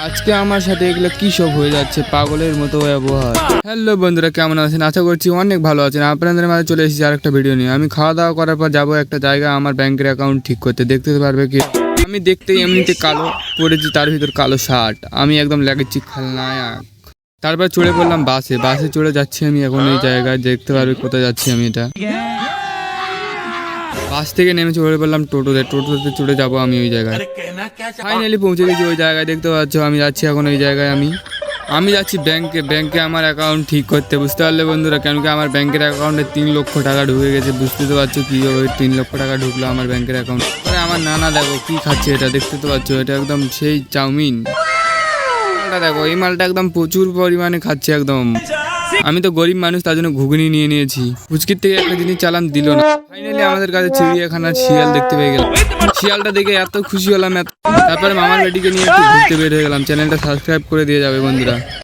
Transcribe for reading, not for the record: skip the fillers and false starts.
আজকে আমার সাথে এগুলো কি সব হয়ে যাচ্ছে, পাগলের মতো ব্যবহার। হ্যালো বন্ধুরা, কেমন আছেন? আশা করছি অনেক ভালো আছেন। আপনাদের মাঝে চলে এসেছি আরেকটা ভিডিও নিয়ে। আমি খাওয়া দাওয়া করার পর যাবো একটা জায়গায় আমার ব্যাংকের অ্যাকাউন্ট ঠিক করতে। দেখতে পারবে কি আমি দেখতেই এমনিতে কালো পরেছি, তার ভিতর কালো শার্ট, আমি একদম লাগেছি খেলনায়ক। তারপর চড়ে পড়লাম বাসে। বাসে চড়ে যাচ্ছি আমি এখন এই জায়গায়। দেখতে পারবে কোথায় যাচ্ছি আমি। এটা বাস থেকে নেমে চড়ে পড়লাম টোটোতে। টোটোতে চড়ে যাবো আমি ওই জায়গায়। ফাইনালি পৌঁছে গেছি ওই জায়গায়। দেখতে পাচ্ছ আমি যাচ্ছি এখন ওই জায়গায়। আমি যাচ্ছি ব্যাংকে আমার অ্যাকাউন্ট ঠিক করতে। বুঝতে পারলে বন্ধুরা, কেন কি আমার ব্যাংকের অ্যাকাউন্টে 3 লক্ষ টাকা ঢুকে গেছে। বুঝতে তো পারছো কীভাবে 3 লক্ষ টাকা ঢুকলো আমার ব্যাংকের অ্যাকাউন্ট। আরে আমার নানা দেখো কি খাচ্ছে, এটা দেখতে তো পাচ্ছ, এটা একদম সেই চাউমিন। মালটা দেখো, এই মালটা একদম প্রচুর পরিমাণে খাচ্ছে একদম। আমি তো গরিব মানুষ, তার জন্য ঘুগনি নিয়ে নিয়েছি। ফুচকির থেকে একটা জিনিস চালান দিল না। ফাইনালি আমাদের কাছে চিড়িয়াখানার শিয়াল দেখতে পেয়ে গেলাম। শিয়ালটা দেখে এত খুশি হলাম। তারপরে মামার বেটিকে নিয়ে একটু ঘুরতে বের হয়ে গেলাম। চ্যানেলটা সাবস্ক্রাইব করে দিয়ে যাবে বন্ধুরা।